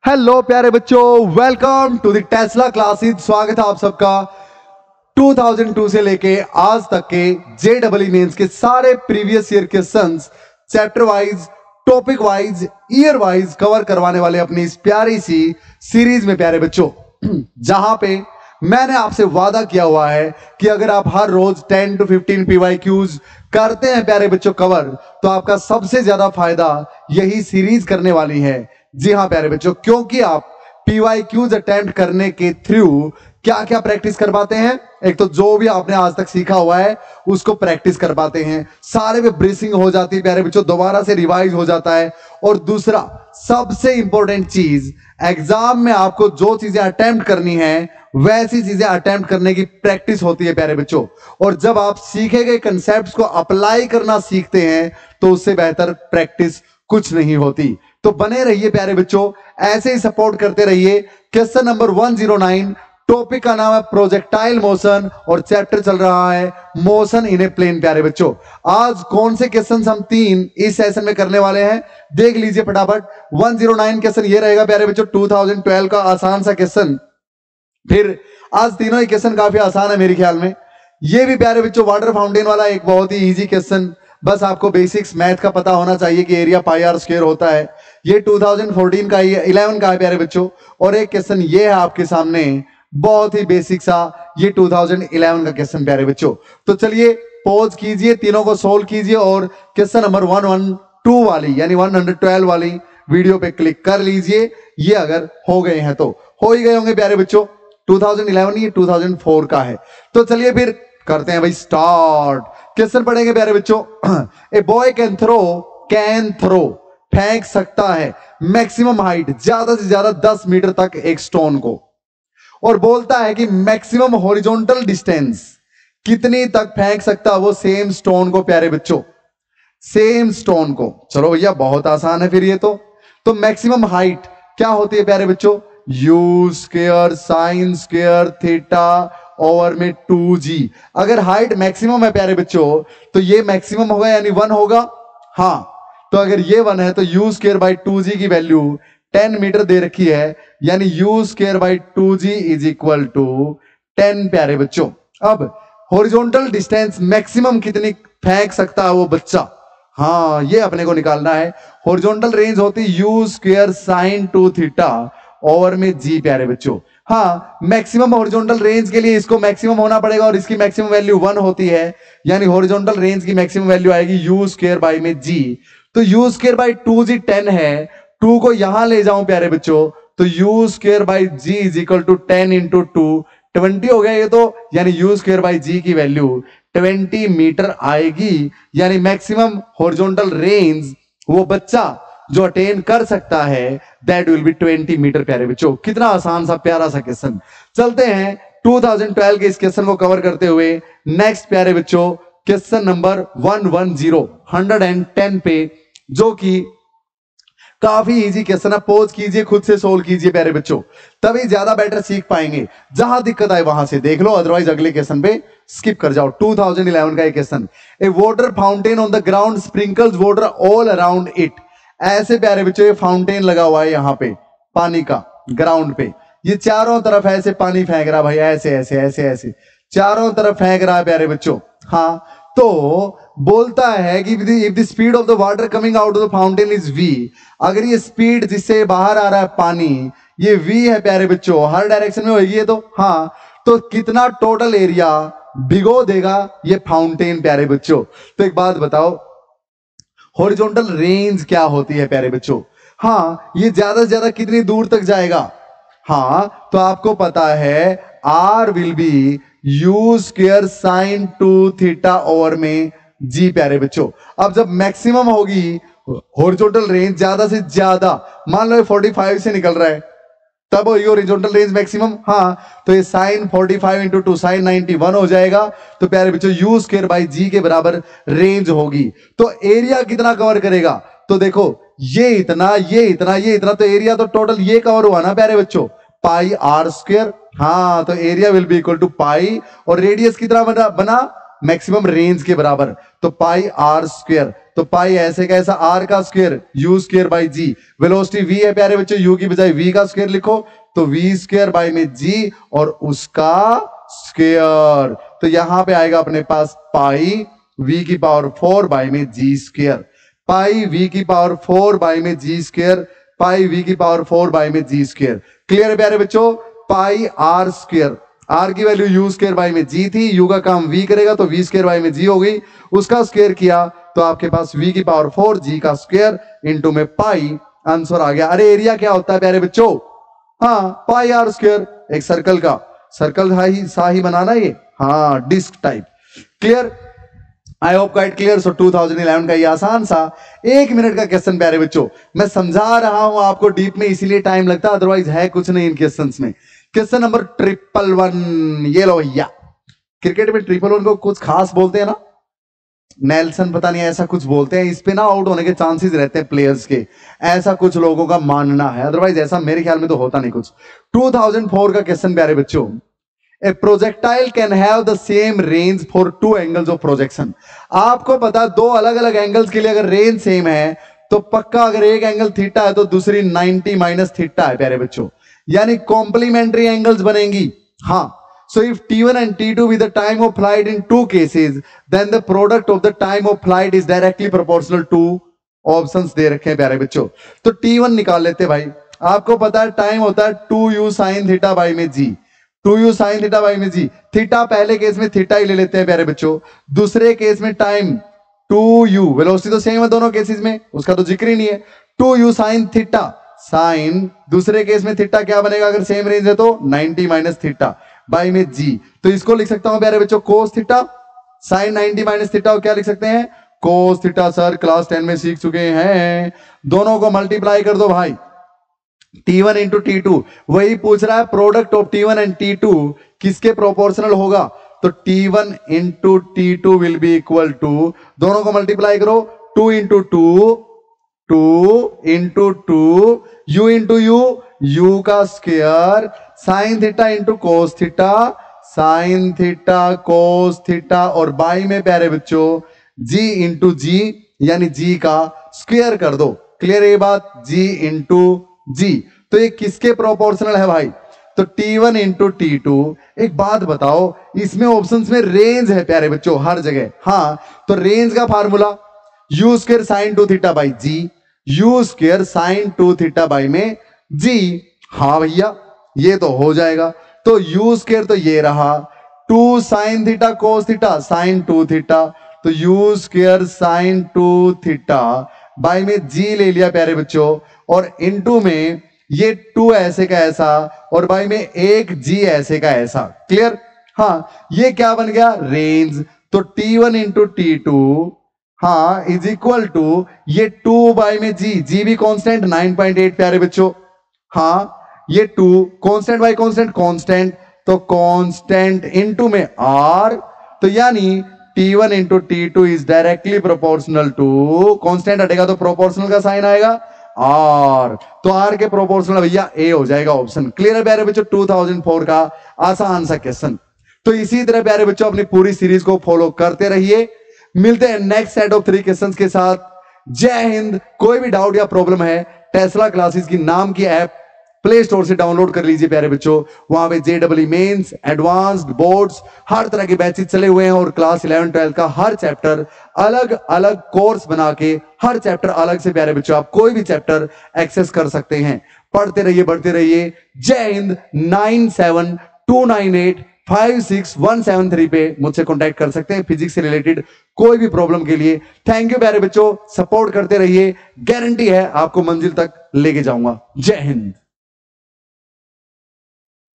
Hello प्यारे बच्चों, welcome to the Tesla classes. स्वागत है आप सबका 2002 से लेके आज तक के JEE मेंस के सारे previous year questions chapter wise, topic wise, year wise cover करवाने वाले अपनी इस प्यारी सी सीरीज में प्यारे बच्चों, जहां पे मैंने आपसे वादा किया हुआ है कि अगर आप हर रोज 10 to 15 PYQs करते हैं प्यारे बच्चों कवर, तो आपका सबसे ज्यादा फायदा यही सीरीज करने वाली है। जी हां प्यारे बच्चों, क्योंकि आप PYQs अटेम्प्ट करने के थ्रू क्या क्या प्रैक्टिस कर पाते हैं। एक तो जो भी आपने आज तक सीखा हुआ है उसको प्रैक्टिस कर पाते हैं, सारे में ब्रीसिंग हो जाती है प्यारे बच्चों, दोबारा से रिवाइज हो जाता है। और दूसरा सबसे इंपॉर्टेंट चीज, एग्जाम में आपको जो चीजें अटेम्प्ट करनी है वैसी चीजें अटेम्प्ट करने की प्रैक्टिस होती है प्यारे बच्चों। और जब आप सीखे गए कंसेप्ट्स को अप्लाई करना सीखते हैं तो उससे बेहतर प्रैक्टिस कुछ नहीं होती। तो बने रहिए प्यारे बच्चों, ऐसे ही सपोर्ट करते रहिए। क्वेश्चन नंबर 109, टॉपिक का नाम है प्रोजेक्टाइल मोशन और चैप्टर चल रहा है मोशन इन ए प्लेन। प्यारे बच्चों, आज कौन से क्वेश्चन हम 3 इस सेशन में करने वाले हैं देख लीजिए फटाफट। 109 क्वेश्चन ये रहेगा प्यारे बच्चों 2012 का आसान सा क्वेश्चन। फिर आज तीनों ही क्वेश्चन काफी आसान है मेरे ख्याल में। ये भी प्यारे बच्चों वाटर फाउंटेन वाला एक बहुत ही इजी क्वेश्चन, बस आपको बेसिक्स मैथ का पता होना चाहिए कि एरिया पाई आर स्क्वायर होता है। ये 2014 का ही 11 का है प्यारे बच्चों। और एक क्वेश्चन ये है आपके सामने बहुत ही बेसिक सा, ये 2011 का क्वेश्चन प्यारे बच्चों। तो चलिए पॉज कीजिए, तीनों को सोल्व कीजिए और क्वेश्चन नंबर 112 वाली यानी 112 वाली वीडियो पे क्लिक कर लीजिए। ये अगर हो गए हैं तो हो ही गए होंगे प्यारे बच्चों। 2011 ये 2004 का है। तो चलिए फिर करते हैं भाई स्टार्ट। क्वेश्चन पढ़ेंगे प्यारे बच्चों। ए बॉय कैन थ्रो फेंक सकता है मैक्सिमम हाइट, ज्यादा से ज्यादा 10 मीटर तक एक स्टोन को, और बोलता है कि मैक्सिमम हॉरिजॉन्टल डिस्टेंस कितनी तक फेंक सकता है वो सेम स्टोन को। प्यारे बच्चों सेम स्टोन को, चलो भैया बहुत आसान है फिर ये तो मैक्सिमम हाइट क्या होती है प्यारे बच्चों, you square sine square theta over में 2g। अगर हाइट मैक्सिमम है प्यारे बच्चों तो ये मैक्सिमम होगा यानी 1 होगा। हाँ, तो अगर ये 1 है तो यू स्क्वायर बाई 2g की वैल्यू 10 मीटर दे रखी है, यानी u square by 2g is equal to 10 प्यारे बच्चों। अब हॉरिजॉन्टल डिस्टेंस मैक्सिमम कितनी फेंक सकता है वो बच्चा, हाँ ये अपने को निकालना है। हॉरिजॉन्टल रेंज होती you square sine 2 theta over में g प्यारे बच्चों। हाँ, मैक्सिमम हॉरिजॉन्टल रेंज के लिए इसको मैक्सिमम होना पड़ेगा और इसकी मैक्सिमम वैल्यू 1 होती है, यानी हॉरिजॉन्टल रेंज की मैक्सिमम वैल्यू आएगी यू स्क्वायर बाई में g। तो यू स्क्वायर बाई 2g 10 है, 2 को यहां ले जाऊं प्यारे बच्चों तो u square by g is equal to 10 into 2 20 हो गया ये तो, यानी यू स्क्वायर बाई g की वैल्यू 20 मीटर आएगी। यानी मैक्सिमम हॉरिजॉन्टल रेंज वो बच्चा जो अटेन कर सकता है दैट विल बी 20 मीटर। प्यारे बच्चों कितना आसान सा प्यारा सा क्वेश्चन। चलते हैं 2012 के इस क्वेश्चन को कवर करते हुए नेक्स्ट प्यारे बच्चों क्वेश्चन नंबर 110 पे, जो कि काफी इजी क्वेश्चन है। पोज कीजिए, खुद से सोल्व कीजिए प्यारे बच्चों, तभी ज्यादा बेटर सीख पाएंगे। जहां दिक्कत आए वहां से देख लो, अदरवाइज अगले क्वेश्चन पे स्किप कर जाओ। 2011 का एक question, A water fountain on the ground sprinkles water all around it. ऐसे प्यारे बच्चों ये फाउंटेन लगा हुआ है यहाँ पे पानी का ग्राउंड पे, ये चारों तरफ ऐसे पानी फेंक रहा भाई, ऐसे ऐसे ऐसे ऐसे चारों तरफ फेंक रहा है प्यारे बच्चों। हाँ, तो बोलता है कि if the speed of the water coming out of the fountain is v, अगर ये स्पीड जिससे बाहर आ रहा है पानी ये v है प्यारे बच्चों, हर डायरेक्शन में होगी ये तो। हाँ, तो कितना टोटल एरिया भिगो देगा ये फाउंटेन प्यारे बच्चों। तो एक बात बताओ, हॉरिजॉन्टल रेंज क्या होती है प्यारे बच्चों। हाँ, ये ज्यादा से ज्यादा कितनी दूर तक जाएगा। हाँ, तो आपको पता है R will be u square sine 2 theta over में g प्यारे बच्चों। अब जब मैक्सिमम होगी हॉरिजॉन्टल रेंज, ज्यादा से ज्यादा मान लो 45 से निकल रहा है, तब होगी हॉरिजॉन्टल रेंज मैक्सिमम। हाँ, तो ये साइन 45 इंटू 2 साइन 91 हो जाएगा। तो प्यारे बच्चों यू स्क्वायर बाई जी के बराबर रेंज होगी। तो एरिया कितना कवर करेगा, तो देखो ये इतना ये इतना ये इतना, तो एरिया तो टोटल ये कवर हुआ ना प्यारे बच्चों, पाई आर स्क्वायर। हाँ, तो area will be equal to pi, और रेडियस कितना बना मैक्सिमम रेंज के बराबर, तो पाई आर स्क्वायर। तो पाई ऐसे का ऐसा आर का square u square by g, velocity v है प्यारे बच्चों, यू की बजाय वी का स्क्वायर लिखो तो वी स्क्वायर बाई में जी और उसका स्क्वायर, तो यहां पे आएगा अपने पास पाई वी की पावर 4 बाई में जी स्क्वायर, पाई वी की पावर 4 बाई में जी स्क्वायर, पाई वी की पावर 4 बाई में जी स्क्वायर। क्लियर है प्यारे बच्चों? पाई आर स्क्वायर, आर की वैल्यू यू स्क्वायर बाई में जी थी, यू का काम वी करेगा तो वी स्क्वायर बाई में जी हो गई, उसका स्क्वायर किया तो आपके पास वी की पावर 4 जी का स्क्वायर इंटू में पाई, आंसर आ गया। अरे एरिया क्या होता है प्यारे बच्चों? हाँ पाई आर स्क्वायर, एक सर्कल का, सर्कल सा ही बनाना ये, हाँ disc type. Clear? I hope quite clear. So 2011 का ये आसान सा 1 मिनट का क्वेश्चन प्यारे बच्चों, मैं समझा रहा हूं आपको डीप में इसीलिए टाइम लगता है, अदरवाइज है कुछ नहीं इन क्वेश्चंस में। क्वेश्चन नंबर 111, ये लो भैया। क्रिकेट में 111 को कुछ खास बोलते हैं ना, नेल्सन पता नहीं ऐसा कुछ बोलते हैं, इस पे ना आउट होने के चांसेस रहते हैं प्लेयर्स के, ऐसा कुछ लोगों का मानना है, अदरवाइज ऐसा मेरे ख्याल में तो होता नहीं कुछ। 2004 का क्वेश्चन प्यारे बच्चों, A projectile can have the same range for 2 angles of projection। आपको पता दो अलग अलग एंगल्स के लिए अगर रेंज सेम है तो पक्का अगर एक एंगल थीटा है तो दूसरी 90 माइनस थीटा है प्यारे बच्चों, यानी कॉम्प्लीमेंट्री एंगल्स बनेंगी। हाँ, so if T1 and T2 with the time of flight in 2 cases, then the product of the time of flight is directly proportional to, options दे रखे हैं प्यारे बच्चों। तो T1 निकाल लेते भाई, आपको पता है टाइम होता है 2u sin थीटा बाई में जी, 2u sin थीटा बाई में जी, थीटा पहले केस में थीटा ही ले लेते हैं प्यारे बच्चों, दूसरे केस में टाइम 2u, वेलोसिटी तो सेम है दोनों केसेस में, उसका तो जिक्र ही नहीं है, 2u sin थीटा, साइन दूसरे केस में थीटा क्या बनेगा अगर सेम रेंज है तो 90 माइनस थीटा बाई में जी, तो इसको लिख सकता हूं प्यारे बच्चों cos theta, sine 90 minus theta क्या लिख सकते हैं कोस थीटा। सर क्लास 10 में सीख चुके हैं, दोनों को मल्टीप्लाई कर दो भाई, T1 इंटू T2, वही पूछ रहा है product of T1 and T2 किसके प्रोपोर्शनल होगा, तो T1 into T2 will be equal to, दोनों को मल्टीप्लाई करो 2 into 2, 2 into 2, u into u का square, sine theta into cos theta, sine theta cos theta, और बाई में प्यारे बच्चों g इंटू जी, यानी g का स्क्वायर कर दो। क्लियर ये बात, g इंटू जी, तो ये किसके प्रोपोर्शनल है भाई, तो T1 इंटू T2। एक बात बताओ, इसमें ऑप्शंस में रेंज है प्यारे बच्चों हर जगह, हाँ, तो रेंज का formula u square sine 2 theta by g, u square sine 2 theta by में जी, हाँ भैया ये तो हो जाएगा, तो u स्क्वायर तो ये रहा, 2 sign theta cos theta sign 2 theta, तो u square sine 2 theta by में जी ले लिया प्यारे बच्चों, और इनटू में ये 2 ऐसे का ऐसा और बाई में एक जी ऐसे का ऐसा। क्लियर? हाँ, ये क्या बन गया रेंज, तो T1 इंटू T2 हाँ इज इक्वल टू ये 2 बाई में जी, जी भी कांस्टेंट 9.8 प्यारे बच्चों, हाँ ये 2 कांस्टेंट बाई कांस्टेंट कांस्टेंट, तो कांस्टेंट इनटू में r, तो यानी T1 into T2 is directly proportional to, constant हटेगा तो प्रोपोर्शनल का साइन आएगा R, तो R के प्रोपोर्शनल भैया A हो जाएगा ऑप्शन। क्लियर है प्यारे बच्चों 2004 का आसान सा क्वेश्चन। तो इसी तरह प्यारे बच्चों अपनी पूरी सीरीज को फॉलो करते रहिए, मिलते हैं नेक्स्ट सेट ऑफ 3 क्वेश्चंस के साथ। जय हिंद। कोई भी डाउट या प्रॉब्लम है, टेस्ला क्लासेस की नाम की ऐप प्ले स्टोर से डाउनलोड कर लीजिए प्यारे बच्चों, वहां पे JEE मेंस, एडवांस्ड, बोर्ड्स, हर तरह के बैचेस चले हुए हैं, और क्लास 11-12 का हर चैप्टर अलग अलग कोर्स बना के, हर चैप्टर अलग से प्यारे बच्चों आप कोई भी चैप्टर एक्सेस कर सकते हैं। पढ़ते रहिए, बढ़ते रहिए। जय हिंद। 9729856173 पे मुझसे कॉन्टैक्ट कर सकते हैं फिजिक्स से रिलेटेड कोई भी प्रॉब्लम के लिए। थैंक यू प्यारे बच्चों, सपोर्ट करते रहिए, गारंटी है आपको मंजिल तक लेके जाऊंगा। जय हिंद।